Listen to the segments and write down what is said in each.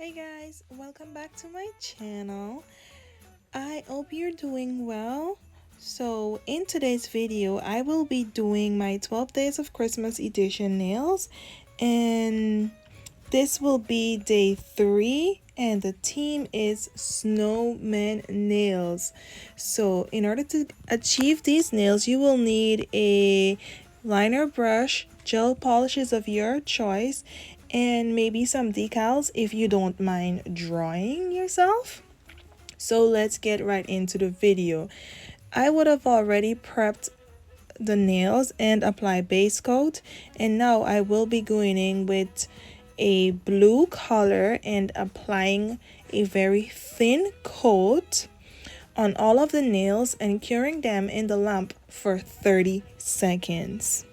Hey guys, welcome back to my channel. I hope you're doing well. So in today's video, I will be doing my 12 Days of Christmas edition nails, and this will be day 3 and the theme is Snowmen nails. So in order to achieve these nails, you will need a liner brush, gel polishes of your choice, and maybe some decals if you don't mind drawing yourself. So let's get right into the video. I would have already prepped the nails and apply base coat, and now I will be going in with a blue color and applying a very thin coat on all of the nails and curing them in the lamp for 30 seconds.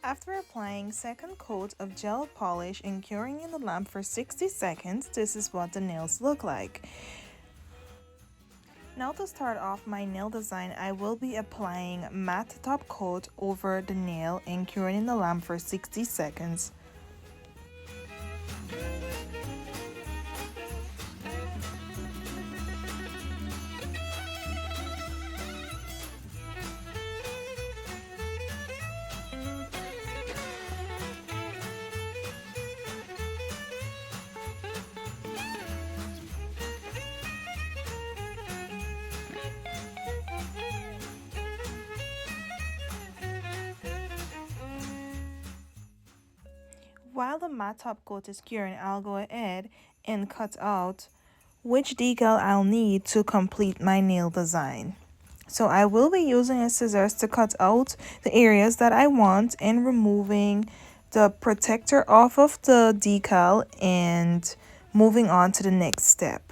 After applying second coat of gel polish and curing in the lamp for 60 seconds, this is what the nails look like. Now to start off my nail design, I will be applying matte top coat over the nail and curing in the lamp for 60 seconds. While the matte top coat is curing, I'll go ahead and cut out which decal I'll need to complete my nail design. So I will be using a scissors to cut out the areas that I want and removing the protector off of the decal and moving on to the next step.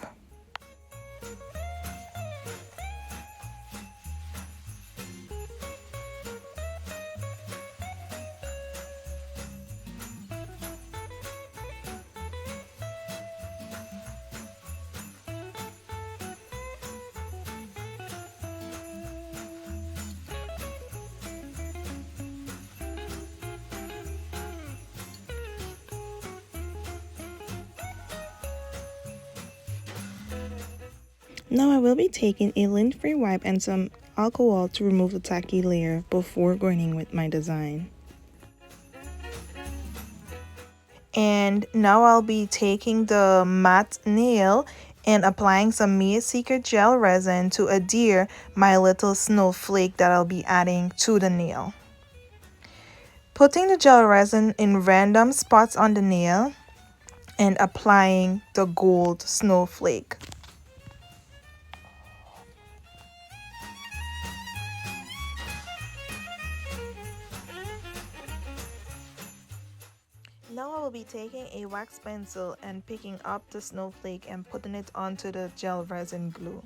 Now I will be taking a lint-free wipe and some alcohol to remove the tacky layer before going in with my design. And now I'll be taking the matte nail and applying some Mia Secret gel resin to adhere my little snowflake that I'll be adding to the nail. Putting the gel resin in random spots on the nail and applying the gold snowflake. Now I will be taking a wax pencil and picking up the snowflake and putting it onto the gel resin glue.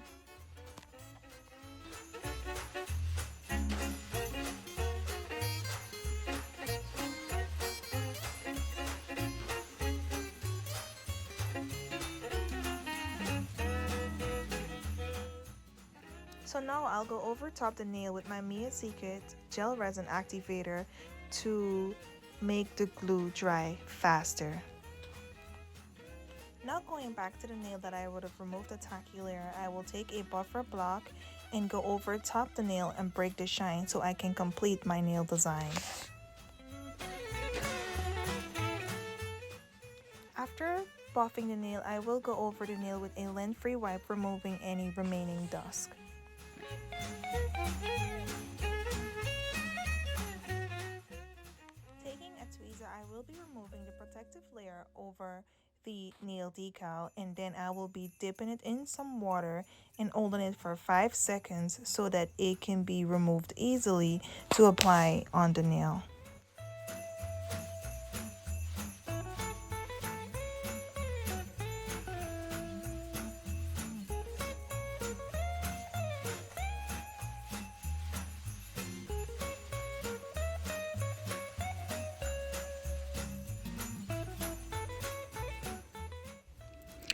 So now I'll go over top the nail with my Mia Secret gel resin activator to make the glue dry faster. Now going back to the nail that I would have removed the tacky layer, I will take a buffer block and go over top the nail and break the shine so I can complete my nail design. After buffing the nail, I will go over the nail with a lint-free wipe, removing any remaining dust. Taking a tweezer, I will be removing the protective layer over the nail decal, and then I will be dipping it in some water and holding it for 5 seconds so that it can be removed easily to apply on the nail.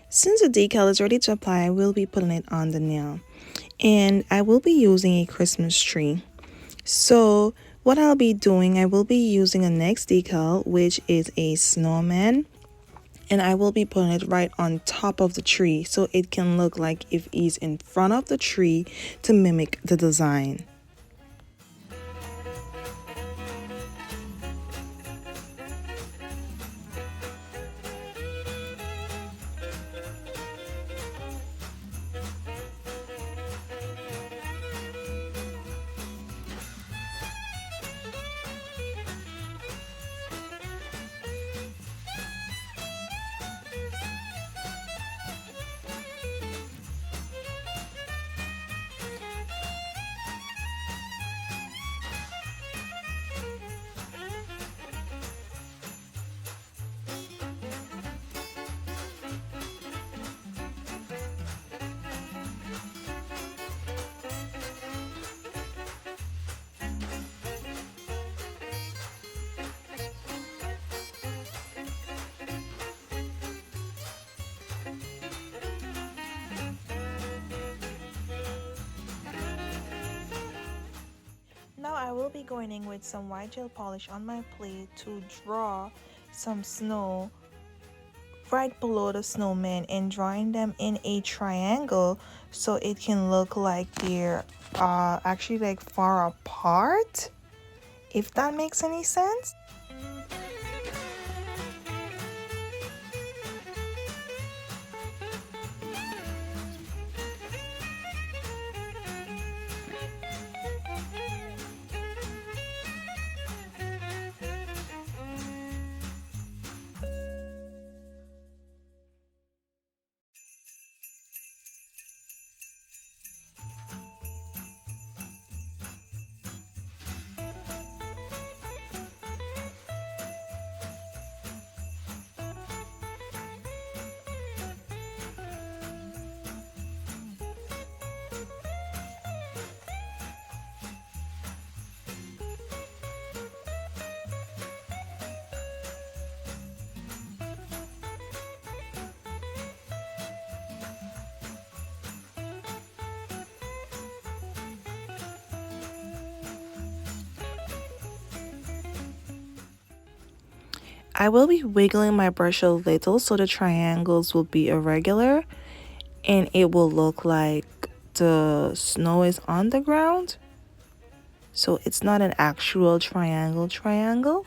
Since the decal is ready to apply, I will be putting it on the nail. And I will be using a Christmas tree. So what I'll be doing, I will be using a next decal, which is a snowman. And I will be putting it right on top of the tree so it can look like if he's in front of the tree to mimic the design. Now I will be going in with some white gel polish on my plate to draw some snow right below the snowman and drawing them in a triangle so it can look like they're actually like far apart, if that makes any sense. I will be wiggling my brush a little so the triangles will be irregular and it will look like the snow is on the ground. So it's not an actual triangle.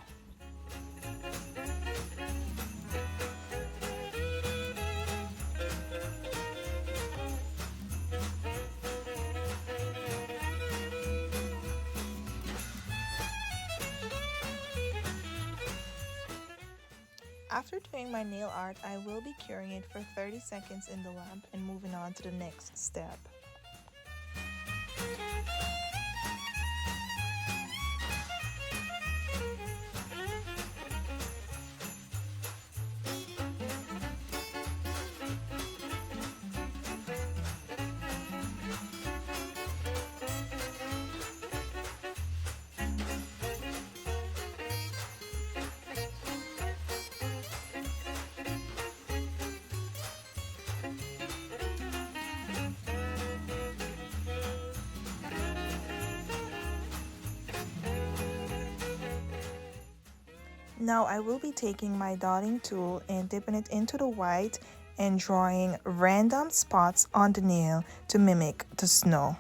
After doing my nail art, I will be curing it for 30 seconds in the lamp and moving on to the next step. Now I will be taking my dotting tool and dipping it into the white and drawing random spots on the nail to mimic the snow.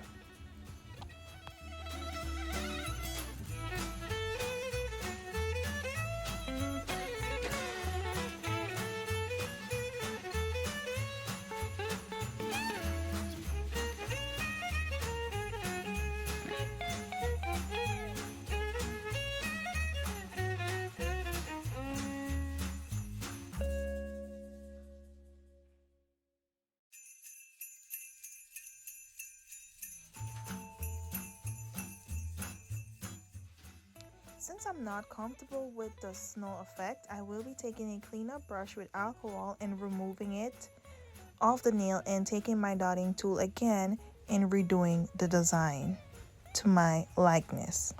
Since I'm not comfortable with the snow effect, I will be taking a cleanup brush with alcohol and removing it off the nail and taking my dotting tool again and redoing the design to my likeness.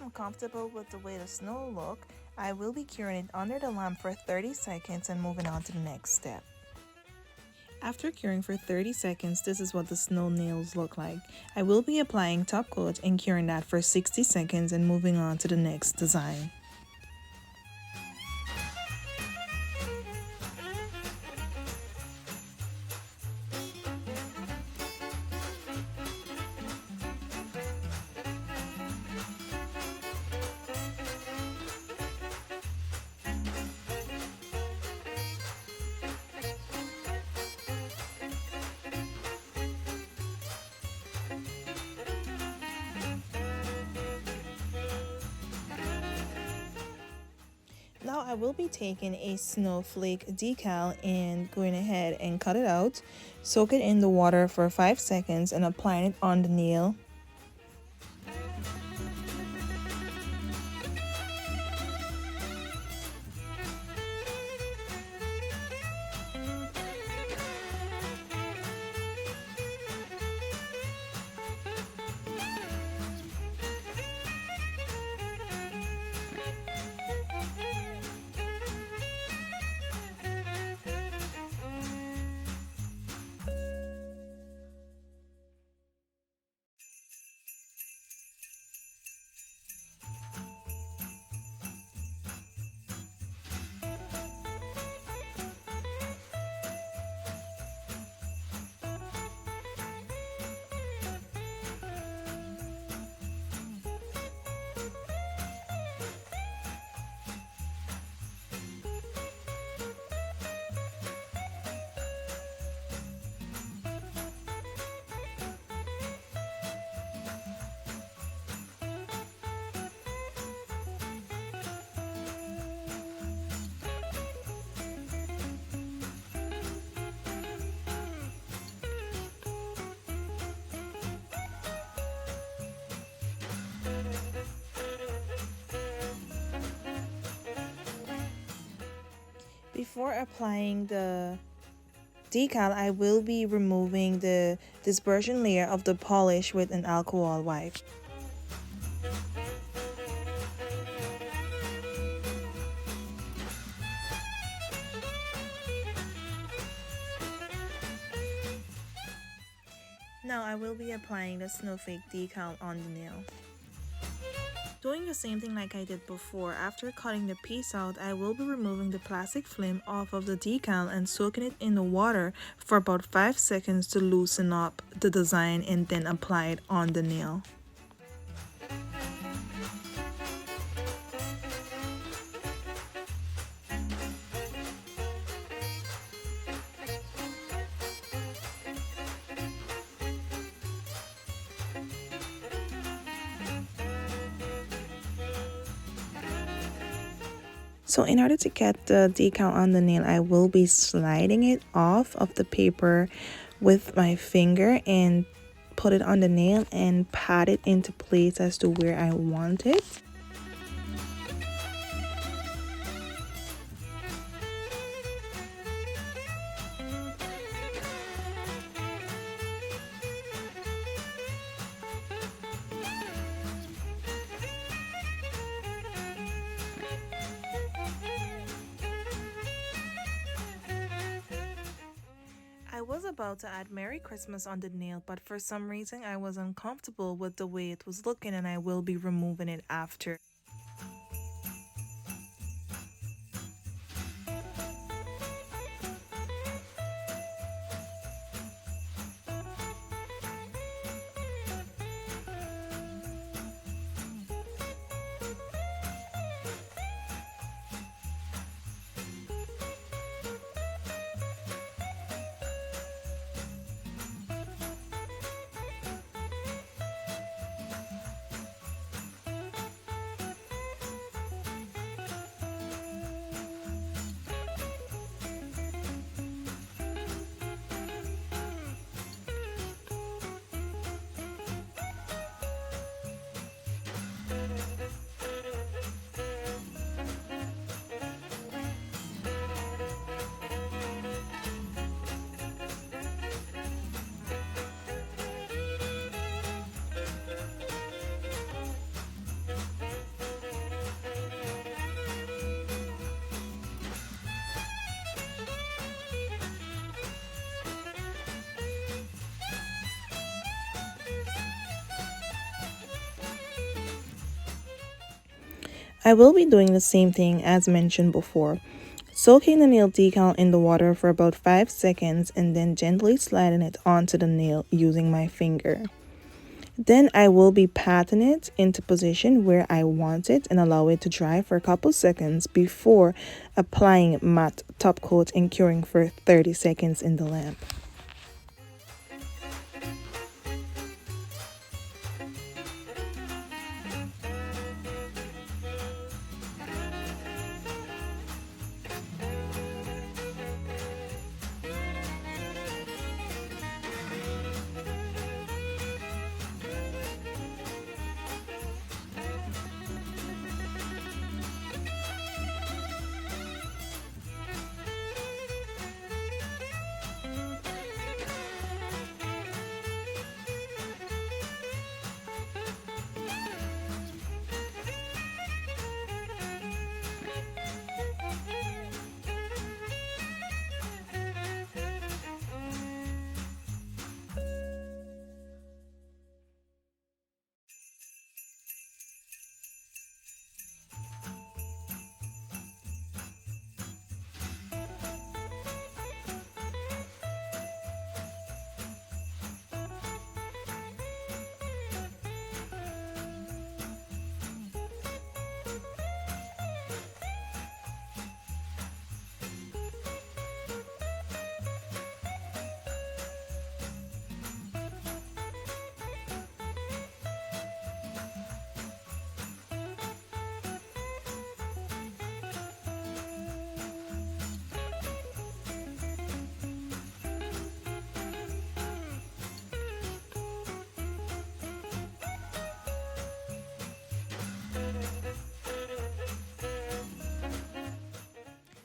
I'm comfortable with the way the snow look, I will be curing it under the lamp for 30 seconds and moving on to the next step. After curing for 30 seconds, this is what the snow nails look like. I will be applying top coat and curing that for 60 seconds and moving on to the next design. Now I will be taking a snowflake decal and going ahead and cut it out, soak it in the water for 5 seconds and applying it on the nail. Before applying the decal, I will be removing the dispersion layer of the polish with an alcohol wipe. Now I will be applying the snowflake decal on the nail. Doing the same thing like I did before, after cutting the piece out, I will be removing the plastic film off of the decal and soaking it in the water for about 5 seconds to loosen up the design and then apply it on the nail. So in order to get the decal on the nail, I will be sliding it off of the paper with my finger and put it on the nail and pat it into place as to where I want it. I was about to add Merry Christmas on the nail, but for some reason I was uncomfortable with the way it was looking and I will be removing it after. I will be doing the same thing as mentioned before, soaking the nail decal in the water for about 5 seconds and then gently sliding it onto the nail using my finger. Then I will be patting it into position where I want it and allow it to dry for a couple seconds before applying matte top coat and curing for 30 seconds in the lamp.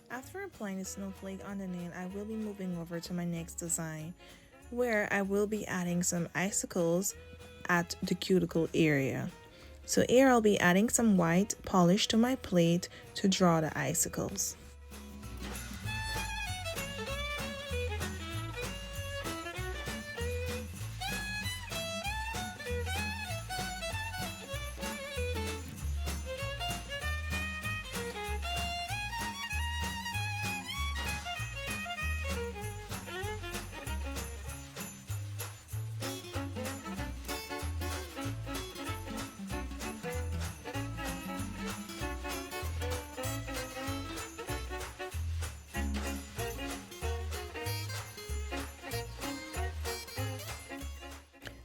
After applying the snowflake on the nail, I will be moving over to my next design, where I will be adding some icicles at the cuticle area. So here I'll be adding some white polish to my plate to draw the icicles.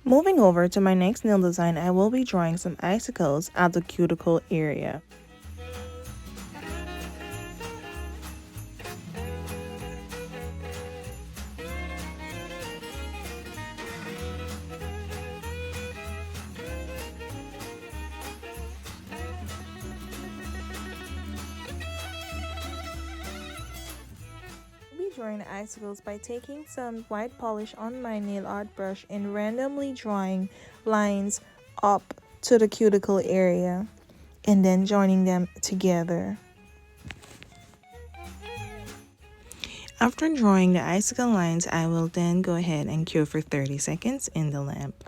Moving over to my next nail design, I will be drawing some icicles at the cuticle area. Drawing the icicles by taking some white polish on my nail art brush and randomly drawing lines up to the cuticle area and then joining them together. After drawing the icicle lines, I will then go ahead and cure for 30 seconds in the lamp.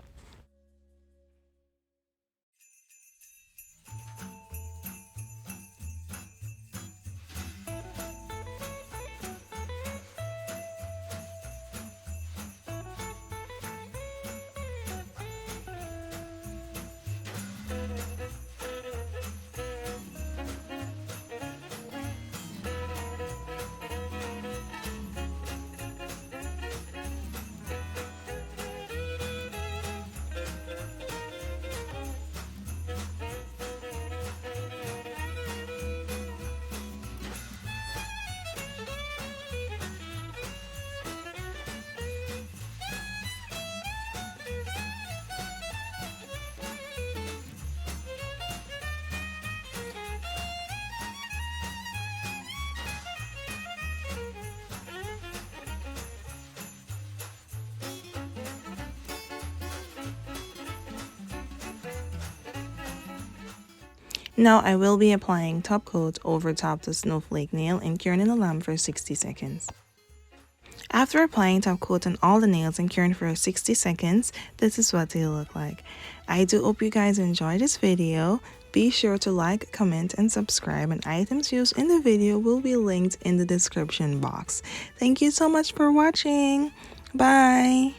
Now I will be applying top coat over top the snowflake nail and curing in the lamp for 60 seconds. After applying top coat on all the nails and curing for 60 seconds, this is what they look like. I do hope you guys enjoyed this video. Be sure to like, comment, and subscribe, and items used in the video will be linked in the description box. Thank you so much for watching. Bye!